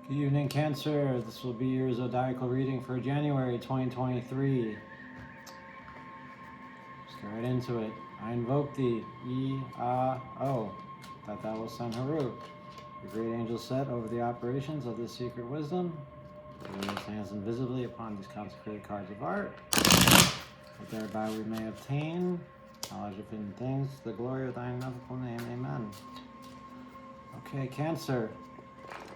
Good evening, Cancer. This will be your zodiacal reading for January 2023. Let's get right into it. I invoke thee, E-A-O, that thou wilt send Haru, the great angel set over the operations of this secret wisdom. He lays hands invisibly upon these consecrated cards of art, that thereby we may obtain knowledge of hidden things, to the glory of thine ineffable name. Amen. Okay, Cancer.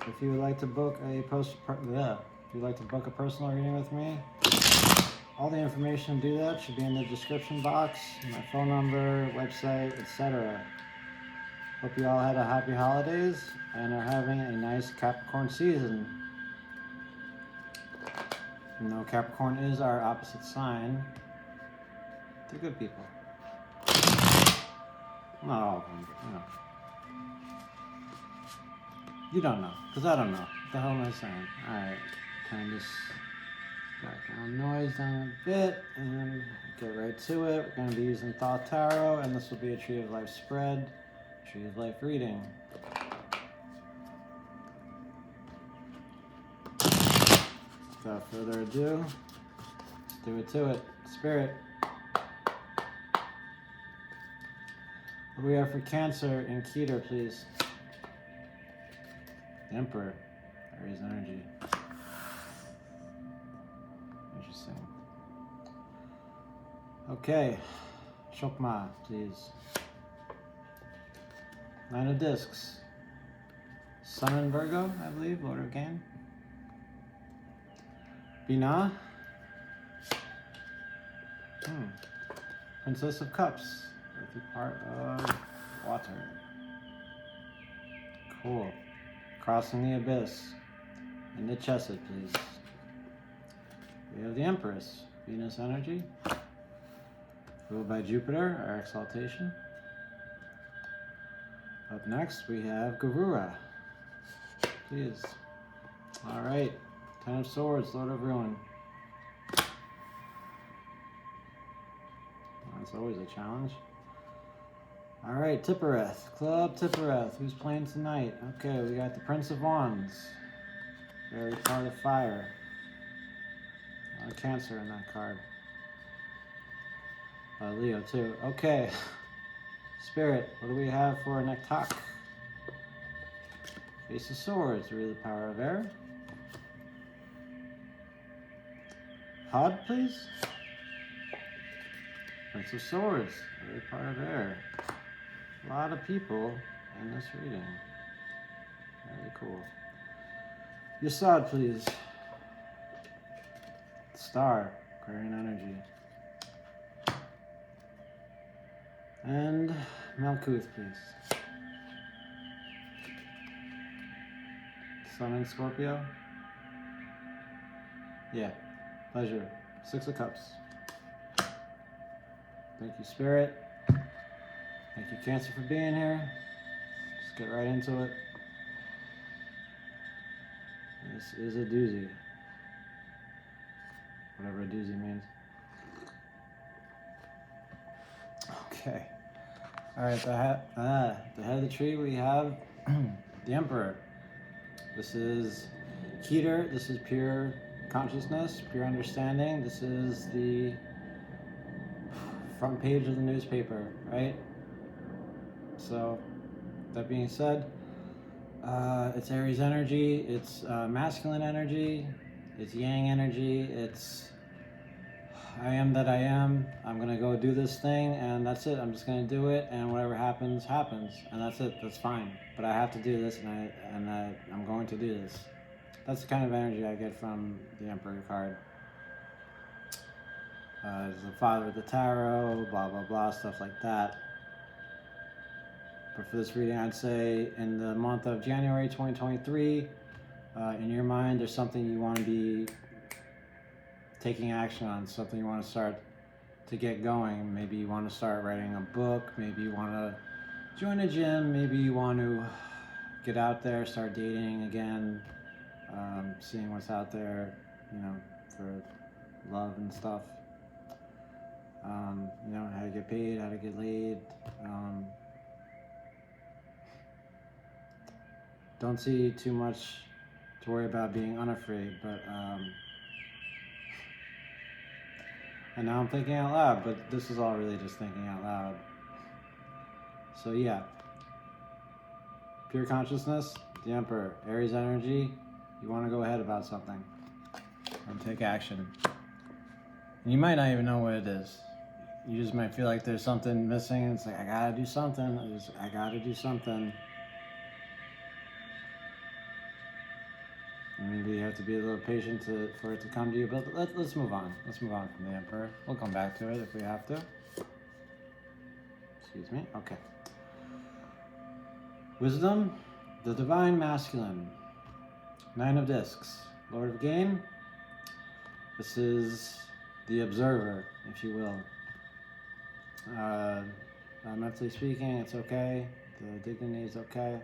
If you would like to book a personal reading with me, all the information to do that should be in the description box, my phone number, website, etc. Hope you all had a happy holidays and are having a nice Capricorn season. Even though Capricorn is our opposite sign, they're good people. Not all of them, but you know. You don't know, because I don't know. What the hell am I saying? Alright, turn this background noise down a bit and get right to it. We're going to be using Thoth Tarot, and this will be a Tree of Life spread, Tree of Life reading. Without further ado, let's do it to it. Spirit. What do we have for Cancer in Keter, please? The Emperor. Aries energy. Interesting. Okay. Shokma, please. Nine of Discs. Sun in Virgo, I believe, Lord of Gain. Binah. Princess of Cups. Earthy part of water. Cool. Crossing the Abyss. And the Chesed, please. We have the Empress. Venus energy. Ruled by Jupiter, our exaltation. Up next, we have Gavura. Please. Alright. Ten of Swords, Lord of Ruin. That's always a challenge. Alright, Tippereth. Club Tippereth. Who's playing tonight? Okay, we got the Prince of Wands. Very part of fire. A lot of Cancer in that card. Leo too. Okay. Spirit, what do we have for Nektak? Ace of Swords, really the power of air. Hod, please. Prince of Swords, really part of air. A lot of people in this reading. Very cool. Yesod, please. Star, Aquarian energy. And Malkuth, please. Sun in Scorpio. Yeah, pleasure. Six of Cups. Thank you, Spirit. Thank you, Cancer, for being here. Let's get right into it. This is a doozy. Whatever a doozy means. Okay. Alright, the head of the tree we have the Emperor. This is Keter. This is pure consciousness, pure understanding. This is the front page of the newspaper, right? So, that being said, it's Aries energy, it's masculine energy, it's Yang energy, it's I am that I am, I'm gonna go do this thing, and that's it. I'm just gonna do it, and whatever happens, happens, and that's it. That's fine. But I have to do this, and I'm going to do this. That's the kind of energy I get from the Emperor card. There's the Father of the Tarot, blah blah blah, stuff like that. But for this reading, I'd say in the month of January 2023, in your mind, there's something you want to be taking action on, something you want to start to get going. Maybe you want to start writing a book, maybe you want to join a gym, maybe you want to get out there, start dating again, seeing what's out there, you know, for love and stuff. You know, how to get paid, how to get laid. Don't see too much to worry about being unafraid, but and now I'm thinking out loud, but this is all really just thinking out loud. So yeah, pure consciousness, the Emperor, Aries energy, you want to go ahead about something and take action. And you might not even know what it is. You just might feel like there's something missing, and it's like, I gotta do something, I gotta do something. And maybe you have to be a little patient for it to come to you, but let's move on. Let's move on from the Emperor. We'll come back to it if we have to. Excuse me. Okay. Wisdom, the Divine Masculine. Nine of Discs. Lord of Gain. This is the Observer, if you will. Mentally speaking, it's okay. The dignity is okay.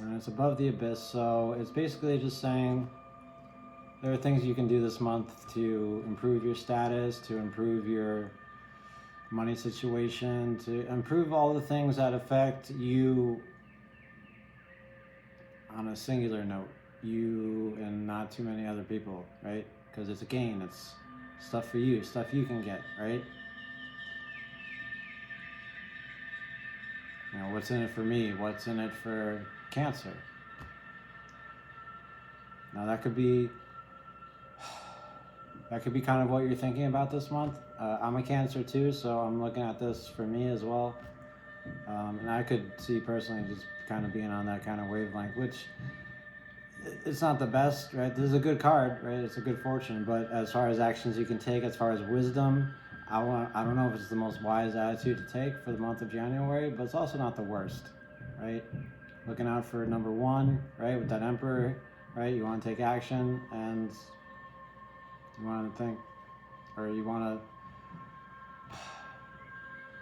And it's above the abyss, so it's basically just saying there are things you can do this month to improve your status, to improve your money situation, to improve all the things that affect you on a singular note, you and not too many other people, right? Because it's a gain, it's stuff for you, stuff you can get, right? You know, what's in it for me? What's in it for Cancer? Now that could be kind of what you're thinking about this month. I'm a Cancer too, so I'm looking at this for me as well. And I could see personally just kind of being on that kind of wavelength, which it's not the best, right? This is a good card, right? It's a good fortune, but as far as actions you can take, as far as wisdom, I don't know if it's the most wise attitude to take for the month of January, but it's also not the worst, right? Looking out for number one, right? With that Emperor, right? You want to take action, and you want to think, or you want to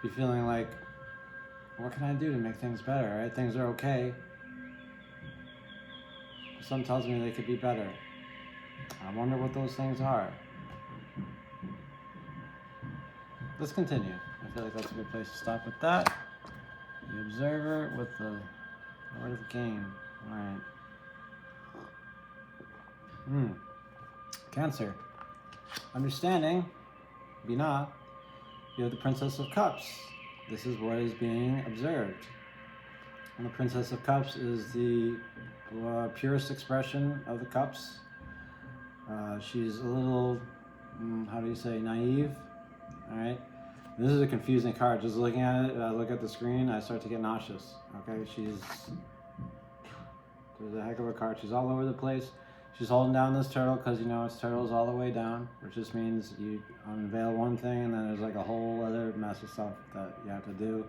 be feeling like, what can I do to make things better, right? Things are okay. Something tells me they could be better. I wonder what those things are. Let's continue. I feel like that's a good place to stop with that. The Observer with the Lord of Gain. Alright. Cancer. Understanding. Binah. You have the Princess of Cups. This is what is being observed. And the Princess of Cups is the purest expression of the cups. She's a little, how do you say, naive. Alright. This is a confusing card. Just looking at it, I look at the screen, I start to get nauseous. Okay, there's a heck of a card. She's all over the place. She's holding down this turtle because, you know, it's turtles all the way down, which just means you unveil one thing and then there's like a whole other mess of stuff that you have to do.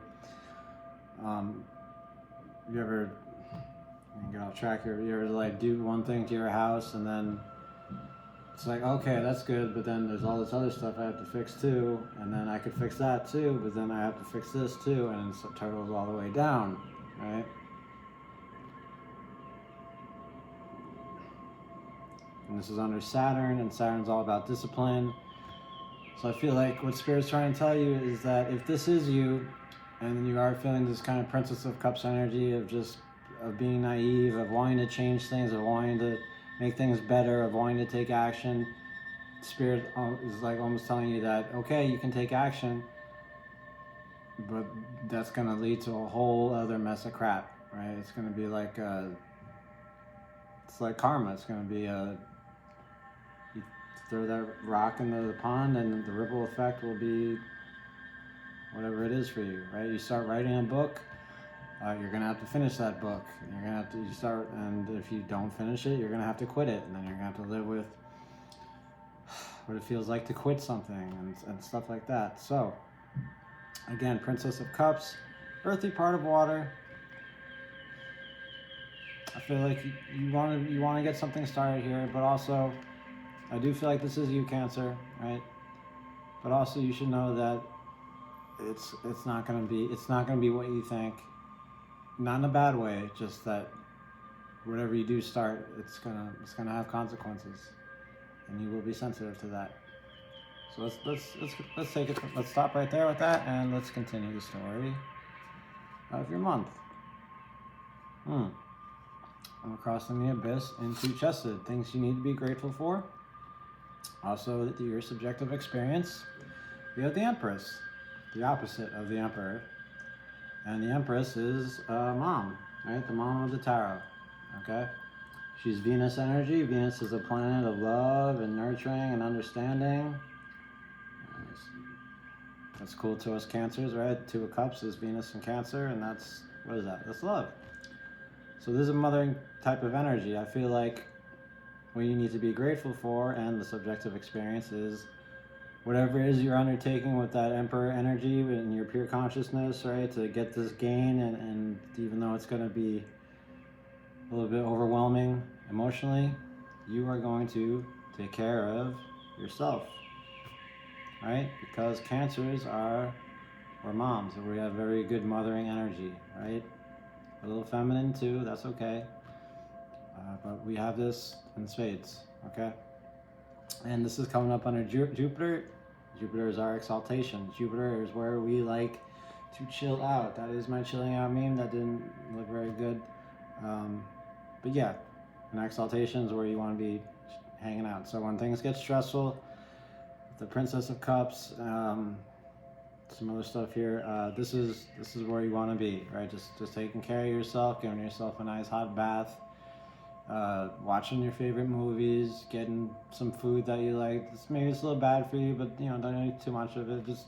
You ever, get off track here, you ever like do one thing to your house and then it's like, okay, that's good, but then there's all this other stuff I have to fix too, and then I could fix that too, but then I have to fix this too, and it's turtles all the way down, right? And this is under Saturn, and Saturn's all about discipline. So I feel like what Spirit's trying to tell you is that if this is you, and you are feeling this kind of Princess of Cups energy of being naive, of wanting to change things, of wanting to make things better, of wanting to take action, Spirit is like almost telling you that, okay, you can take action, but that's going to lead to a whole other mess of crap, right? It's going to be like, it's like karma. It's going to be you throw that rock into the pond and the ripple effect will be whatever it is for you, right? You start writing a book, you're gonna have to finish that book. You're gonna have to and if you don't finish it, you're gonna have to quit it, and then you're gonna have to live with what it feels like to quit something and stuff like that. So, again, Princess of Cups, earthy part of water. I feel like you want to get something started here, but also, I do feel like this is you, Cancer, right? But also, you should know that it's not gonna be what you think. Not in a bad way, just that whatever you do start, it's gonna have consequences, and you will be sensitive to that. So let's take it. Let's stop right there with that, and let's continue the story of your month. and crossing the abyss into chesed, things you need to be grateful for. Also, your subjective experience. We have the Empress, the opposite of the Emperor. And the Empress is mom, right? The mom of the tarot, okay? She's Venus energy. Venus is a planet of love and nurturing and understanding. That's cool to us Cancers, right? Two of Cups is Venus and Cancer, and that's, what is that? That's love. So this is a mothering type of energy. I feel like what you need to be grateful for, and the subjective experience, is whatever it is you're undertaking with that Emperor energy in your pure consciousness, right? To get this gain, and even though it's going to be a little bit overwhelming emotionally, you are going to take care of yourself, right? Because Cancers are, or moms, we have very good mothering energy, right? A little feminine too, that's okay. But we have this in spades, okay? And this is coming up under Jupiter. Jupiter is our exaltation. Jupiter is where we like to chill out. That is my chilling out meme. That didn't look very good. But yeah, an exaltation is where you want to be hanging out. So when things get stressful, the Princess of Cups, some other stuff here. This is where you want to be, right? Just taking care of yourself, giving yourself a nice hot bath, watching your favorite movies, getting some food that you like. Maybe it's a little bad for you, but don't eat too much of it. Just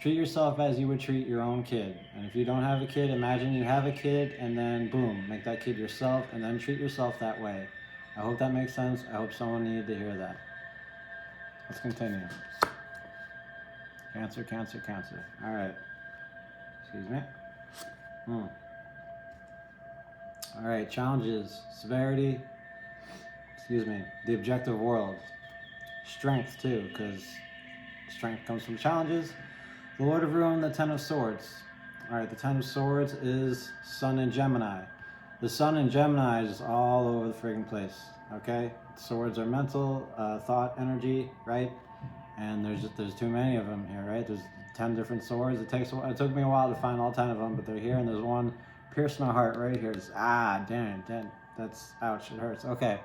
treat yourself as you would treat your own kid. And if you don't have a kid, imagine you have a kid, and then boom, make that kid yourself, and then treat yourself that way. I hope that makes sense. I hope someone needed to hear that. Let's continue. Cancer, Cancer, Cancer. All right. Excuse me. All right, challenges, severity, the objective world. Strength too, because strength comes from challenges. The Lord of Ruin, the Ten of Swords. All right, the Ten of Swords is Sun in Gemini. The Sun in Gemini is all over the friggin' place, okay? Swords are mental, thought, energy, right? And there's too many of them here, right? There's 10 different swords. It took me a while to find all 10 of them, but they're here, and there's one pierced my heart right here. Just, damn, that's, ouch, it hurts. Okay.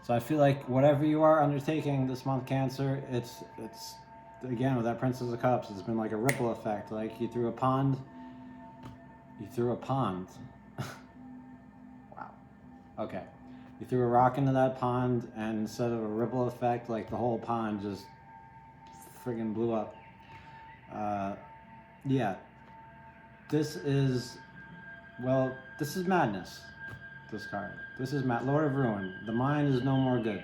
So I feel like whatever you are undertaking this month, Cancer, it's again, with that Princess of Cups, it's been like a ripple effect. Like you threw a pond. Wow. Okay. You threw a rock into that pond, and instead of a ripple effect, like the whole pond just friggin' blew up. Yeah. This is madness. This card. This is Lord of Ruin. The mind is no more good.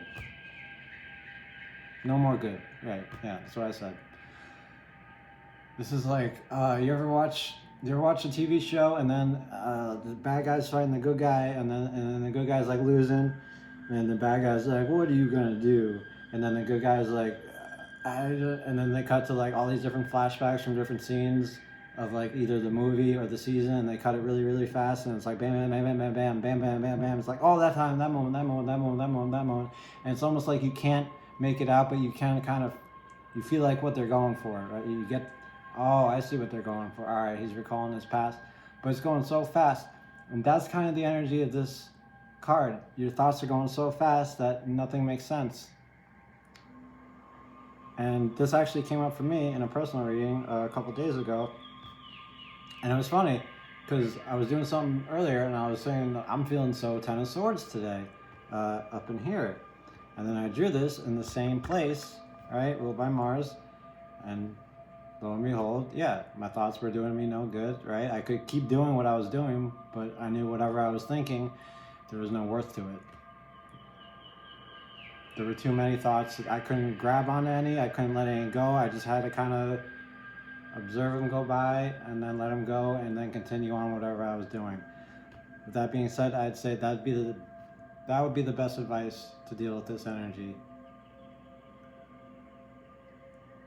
No more good. Right. Yeah, that's what I said. This is like, you ever watch a TV show, and then the bad guy's fighting the good guy, and then the good guy's like losing, and the bad guy's like, what are you gonna do? And then the good guy's like, and then they cut to like all these different flashbacks from different scenes of like either the movie or the season, and they cut it really, really fast, and it's like bam, bam, bam, bam, bam, bam, bam, bam, bam. It's like, oh, that time, that moment, that moment, that moment, that moment, that moment, and it's almost like you can't make it out, but you can kind of, you feel like what they're going for, right? You get, oh, I see what they're going for. All right, he's recalling his past, but it's going so fast, and that's kind of the energy of this card. Your thoughts are going so fast that nothing makes sense. And this actually came up for me in a personal reading a couple days ago. And it was funny because I was doing something earlier, and I was saying, I'm feeling so Ten of Swords today up in here. And then I drew this in the same place, right, ruled by Mars. And lo and behold, yeah, my thoughts were doing me no good, right? I could keep doing what I was doing, but I knew whatever I was thinking, there was no worth to it. There were too many thoughts. I couldn't grab onto any. I couldn't let any go. I just had to kind of observe them go by, and then let them go, and then continue on whatever I was doing. With that being said, I'd say that would be the best advice to deal with this energy.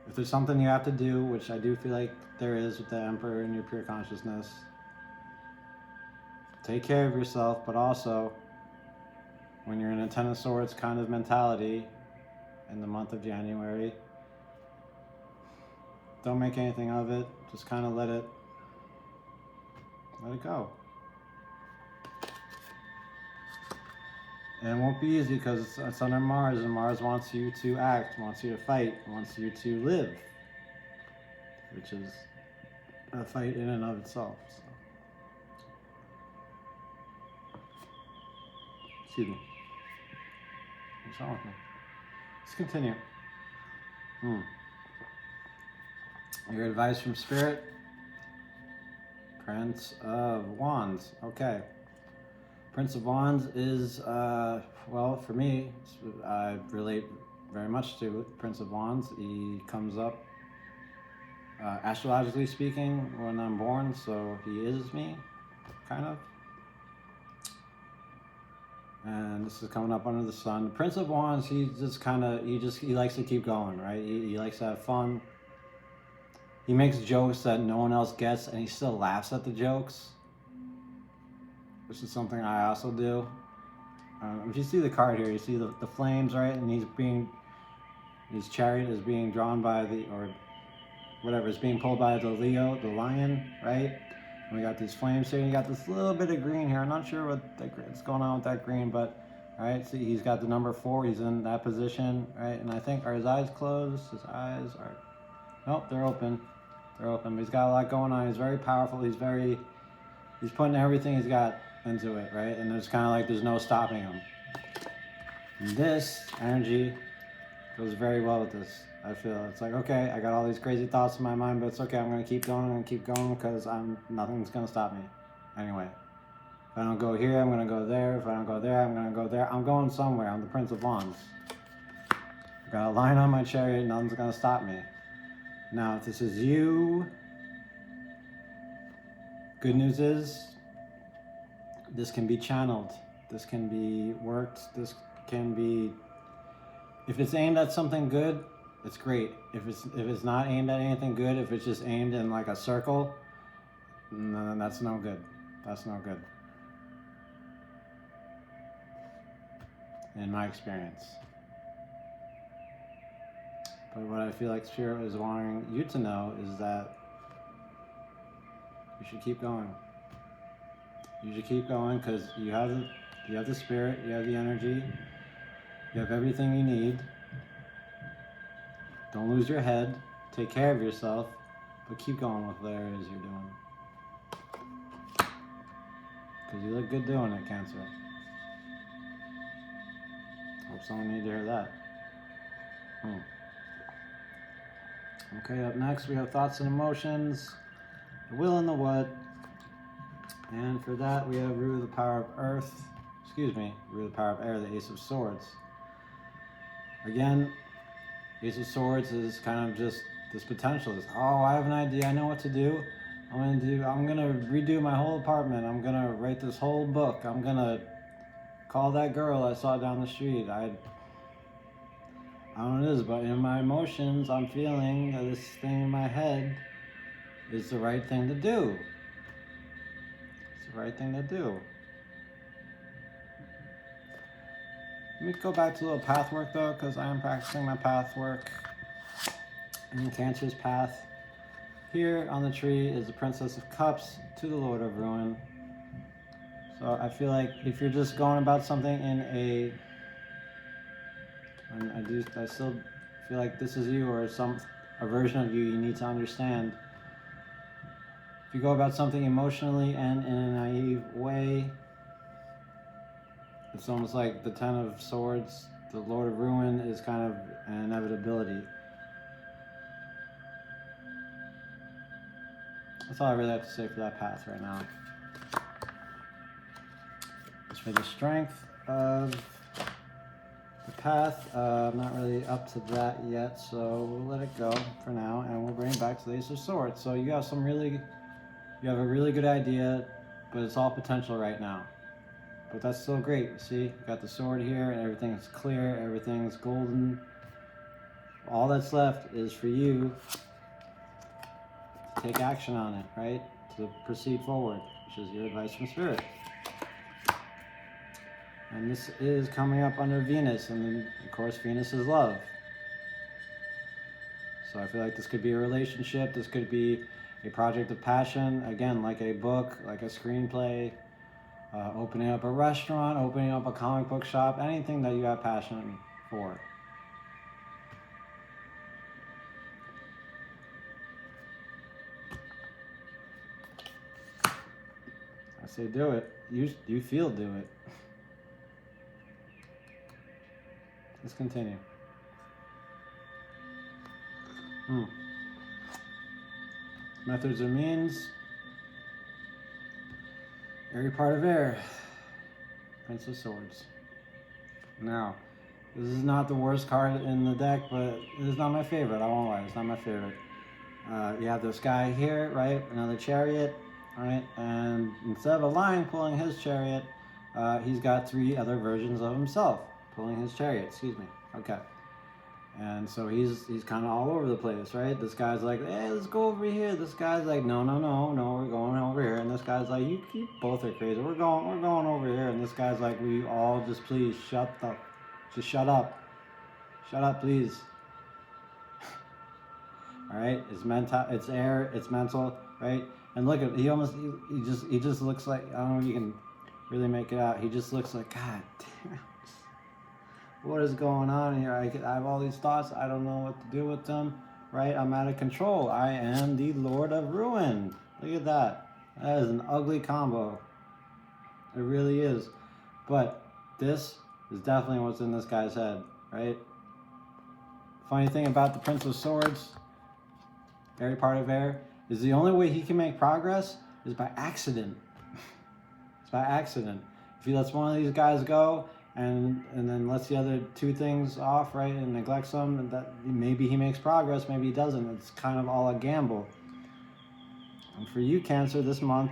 If there's something you have to do, which I do feel like there is with the Emperor in your pure consciousness, take care of yourself, but also, when you're in a Ten of Swords kind of mentality in the month of January, don't make anything of it. Just kind of let it go. And it won't be easy because it's under Mars, and Mars wants you to act, wants you to fight, wants you to live, which is a fight in and of itself. So. Excuse me. What's wrong with me? Let's continue. Your advice from Spirit. Prince of Wands. Okay. Prince of Wands is, well, for me, I relate very much to Prince of Wands. He comes up, astrologically speaking, when I'm born, so he is me, kind of. And this is coming up under the sun. Prince of Wands, he just kind of, he likes to keep going, right? He likes to have fun. He makes jokes that no one else gets, and he still laughs at the jokes. This is something I also do. If you see the card here, you see the flames, right? And his chariot is being drawn by or whatever, is being pulled by the Leo, the lion, right? And we got these flames here, and you got this little bit of green here. I'm not sure what's going on with that green, but, right, see, he's got the number 4, he's in that position, right? And I think, are his eyes closed? His eyes are, nope, they're open. They're open, but he's got a lot going on. He's very powerful. He's putting everything he's got into it, right? And there's kind of like, there's no stopping him. And this energy goes very well with this. I feel it's like, okay, I got all these crazy thoughts in my mind, but it's okay. I'm gonna keep going. I'm gonna keep going because nothing's gonna stop me. Anyway, if I don't go here, I'm gonna go there. If I don't go there, I'm gonna go there. I'm going somewhere. I'm the Prince of Wands. I got a line on my chariot. Nothing's gonna stop me. Now, if this is you, good news is this can be channeled. This can be worked. This can be, if it's aimed at something good, it's great. If it's not aimed at anything good, if it's just aimed in like a circle, then that's no good. That's no good. In my experience. But what I feel like Spirit is wanting you to know is that you should keep going. You should keep going because you have the spirit, you have the energy, you have everything you need. Don't lose your head. Take care of yourself, but keep going with whatever it is you're doing. Because you look good doing it, Cancer. Hope someone needed to hear that. Okay, up next we have thoughts and emotions, the will and the what. And for that we have root of the power of earth, root of the power of air, the Ace of Swords. Again, Ace of Swords is kind of just this potential. I have an idea, I know what to do. I'm gonna redo my whole apartment. I'm gonna write this whole book. I'm gonna call that girl I saw down the street. I don't know what it is, but in my emotions, I'm feeling that this thing in my head is the right thing to do. It's the right thing to do. Let me go back to a little path work though, because I am practicing my path work. In Cancer's path. Here on the tree is the Princess of Cups to the Lord of Ruin. So I feel like if you're just going about something in I still feel like this is you or a version of you need to understand. If you go about something emotionally and in a naive way, it's almost like the Ten of Swords, the Lord of Ruin is kind of an inevitability. That's all I really have to say for that path right now. As for the strength of the path, I'm not really up to that yet, so we'll let it go for now, and we'll bring it back to the Ace of Swords. So you have you have a really good idea, but it's all potential right now. But that's still great. You see, you got the sword here, and everything's clear, everything's golden. All that's left is for you to take action on it, right? To proceed forward, which is your advice from Spirit. And this is coming up under Venus, and then, of course, Venus is love. So I feel like this could be a relationship, this could be a project of passion, again, like a book, like a screenplay, opening up a restaurant, opening up a comic book shop, anything that you have passion for. I say do it. You feel do it. Let's continue. Methods or means. Airy part of air. Prince of Swords. Now, this is not the worst card in the deck, but it is not my favorite. I won't lie, it's not my favorite. You have this guy here, right? Another chariot, right? And instead of a lion pulling his chariot, he's got 3 other versions of himself pulling his chariot. Excuse me. Okay. And so he's kind of all over the place, right? This guy's like, hey, let's go over here. This guy's like, no, we're going over here. And this guy's like, you both are crazy. We're going over here. And this guy's like, will you all just please shut up. Shut up, please. All right, it's mental, it's air, it's mental, right? And look at, he just looks like, I don't know if you can really make it out. He just looks like, God damn. What is going on here? I have all these thoughts. I don't know what to do with them, right? I'm out of control. I am the Lord of Ruin. Look at that. That is an ugly combo. It really is. But this is definitely what's in this guy's head, right? Funny thing about the Prince of Swords, airy part of air, is the only way he can make progress is by accident. It's by accident. If he lets one of these guys go, and then lets the other 2 things off, right, and neglects them, and that maybe he makes progress, maybe he doesn't. It's kind of all a gamble. And for you, Cancer, this month,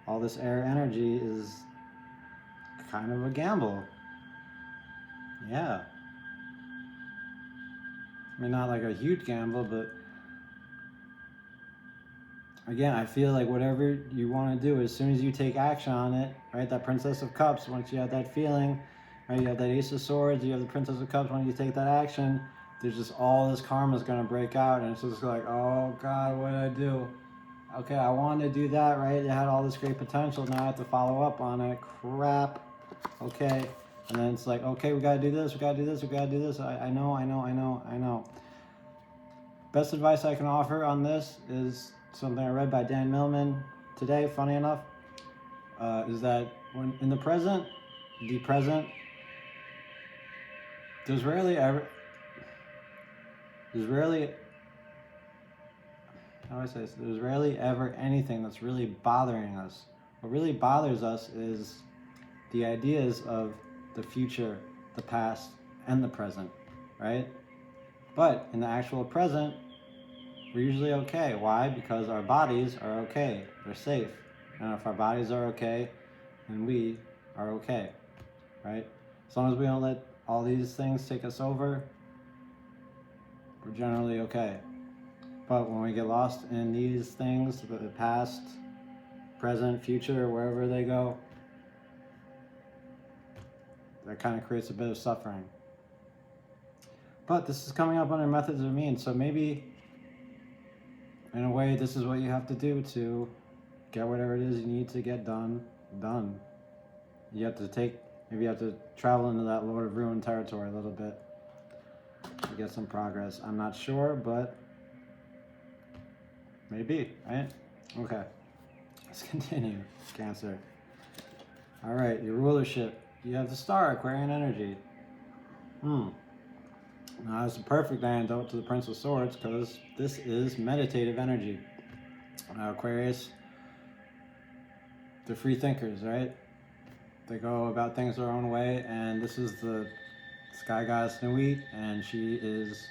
all this air energy is kind of a gamble. Yeah. I mean, not like a huge gamble, but again, I feel like whatever you want to do, as soon as you take action on it, right, that Princess of Cups, once you have that feeling, right, you have that Ace of Swords, you have the Princess of Cups, when you take that action, there's just all this karma is going to break out, and it's just like, oh God, what did I do? Okay, I wanted to do that, right, it had all this great potential, now I have to follow up on it, crap, okay, and then it's like, okay, we got to do this, we got to do this, we got to do this, I know. Best advice I can offer on this is something I read by Dan Millman today, funny enough, is that when in the present, there's rarely, how do I say this? There's rarely ever anything that's really bothering us. What really bothers us is the ideas of the future, the past, and the present, right? But in the actual present, we're usually okay. Why? Because our bodies are okay. They're safe. And if our bodies are okay, then we are okay, right? As long as we don't let all these things take us over, we're generally okay. But when we get lost in these things, the past, present, future, wherever they go, that kind of creates a bit of suffering. But this is coming up under methods or means, so maybe in a way this is what you have to do to get whatever it is you need to get done. You have to maybe you have to travel into that Lord of Ruin territory a little bit to get some progress. I'm not sure, but maybe, right? Okay, let's continue, Cancer. All right, your rulership. You have the Star, Aquarian energy. Now, that's a perfect antidote to the Prince of Swords because this is meditative energy. Aquarius, they're free thinkers, right? They go about things their own way, and this is the Sky Goddess Nuit, and she is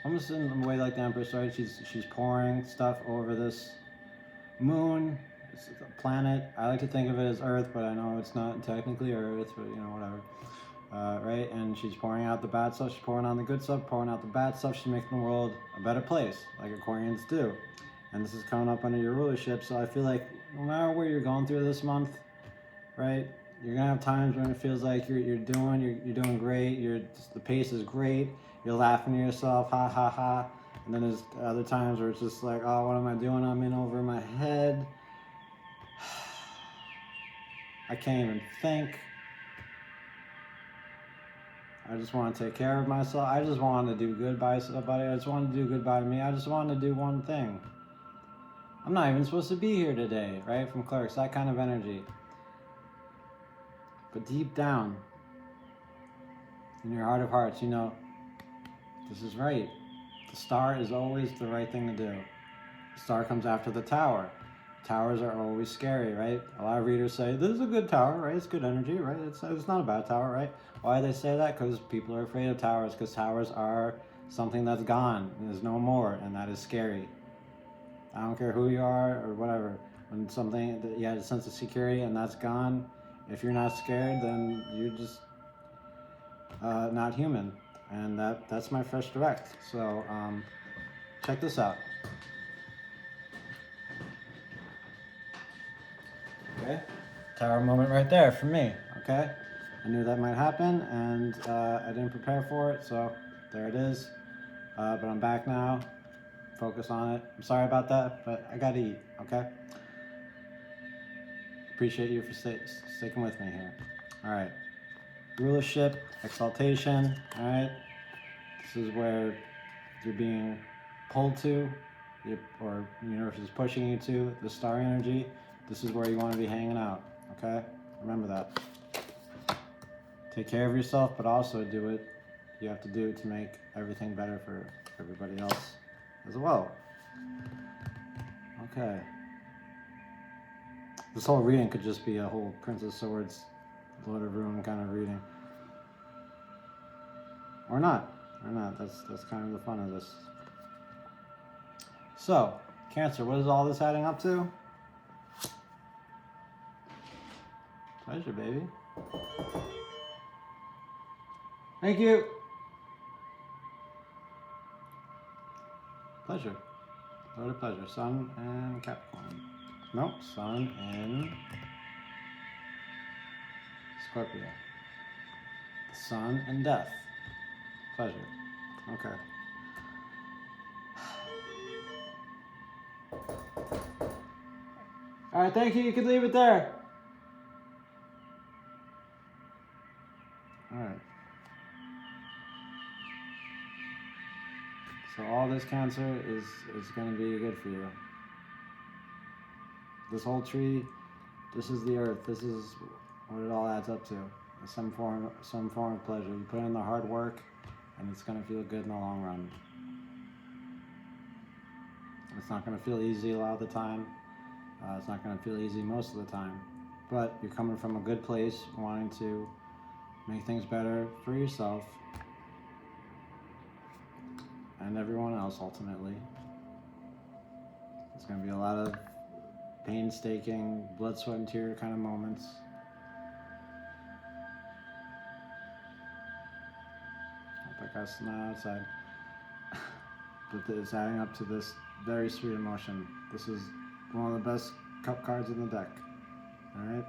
almost in a way like the Empress, right? She's pouring stuff over this moon. It's a planet. I like to think of it as Earth, but I know it's not technically Earth, but whatever. Right? And she's pouring out the bad stuff, she's pouring on the good stuff, pouring out the bad stuff, she's making the world a better place, like Aquarians do. And this is coming up under your rulership, so I feel like no matter where you're going through this month, right, you're gonna have times when it feels like you're doing great, the pace is great, you're laughing to yourself, ha ha ha, And then there's other times where it's just like, oh, what am I doing? I'm in over my head. I can't even think. I just want to take care of myself. I just want to do good by somebody. I just want to do good by me. I just want to do one thing. I'm not even supposed to be here today, right? From Clerks, that kind of energy. But deep down, in your heart of hearts, you know, this is right. The star is always the right thing to do. The star comes after the tower. Towers are always scary, right? A lot of readers say, this is a good tower, right? It's good energy, right? It's not a bad tower, right? Why do they say that? Because people are afraid of towers, because towers are something that's gone, and there's no more, and that is scary. I don't care who you are or whatever. When something that you had a sense of security and that's gone, if you're not scared, then you're just not human. And that's my fresh direct. So check this out. Okay, tower moment right there for me. Okay, I knew that might happen, and I didn't prepare for it, so there it is. But I'm back now. Focus on it. I'm sorry about that, but I gotta eat. Okay. Appreciate you for sticking with me here. All right. Rulership, exaltation. All right. This is where you're being pulled to, or the universe is pushing you to. The star energy. This is where you want to be hanging out. Okay. Remember that. Take care of yourself, but also do it. You have to do it to make everything better for everybody else as well. Okay. This whole reading could just be a whole Prince of Swords, Lord of Ruin kind of reading. Or not. That's kind of the fun of this. So, Cancer, what is all this adding up to? Pleasure, baby. Thank you. Pleasure. Lord of Pleasure. Sun and Capricorn. Nope. Sun and Scorpio. Sun and Death. Pleasure. Okay. All right, thank you. You can leave it there. All right. So all this, Cancer, is going to be good for you. This whole tree, this is the earth. This is what it all adds up to. Some form of pleasure. You put in the hard work, and it's going to feel good in the long run. It's not going to feel easy a lot of the time. It's not going to feel easy most of the time. But you're coming from a good place, wanting to make things better for yourself and everyone else, ultimately. It's going to be a lot of painstaking, blood, sweat, and tear kind of moments. Hope I got smile outside. But it's adding up to this very sweet emotion. This is one of the best cup cards in the deck. Alright?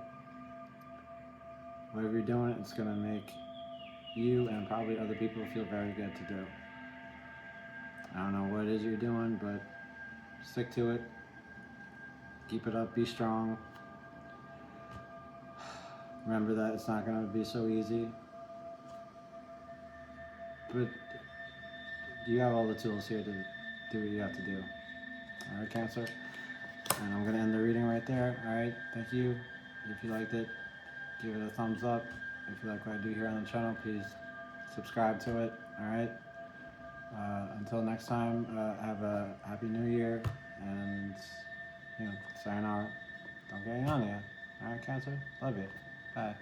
Whatever you're doing, it's going to make you and probably other people feel very good to do. I don't know what it is you're doing, but stick to it. Keep it up, be strong. Remember that it's not going to be so easy. But you have all the tools here to do what you have to do. Alright, Cancer? And I'm going to end the reading right there. Alright, thank you. If you liked it, give it a thumbs up. If you like what I do here on the channel, please subscribe to it. Alright? Until next time, have a happy new year, and, sayonara. Don't get any on you. Alright, Cancer? Love you. Bye.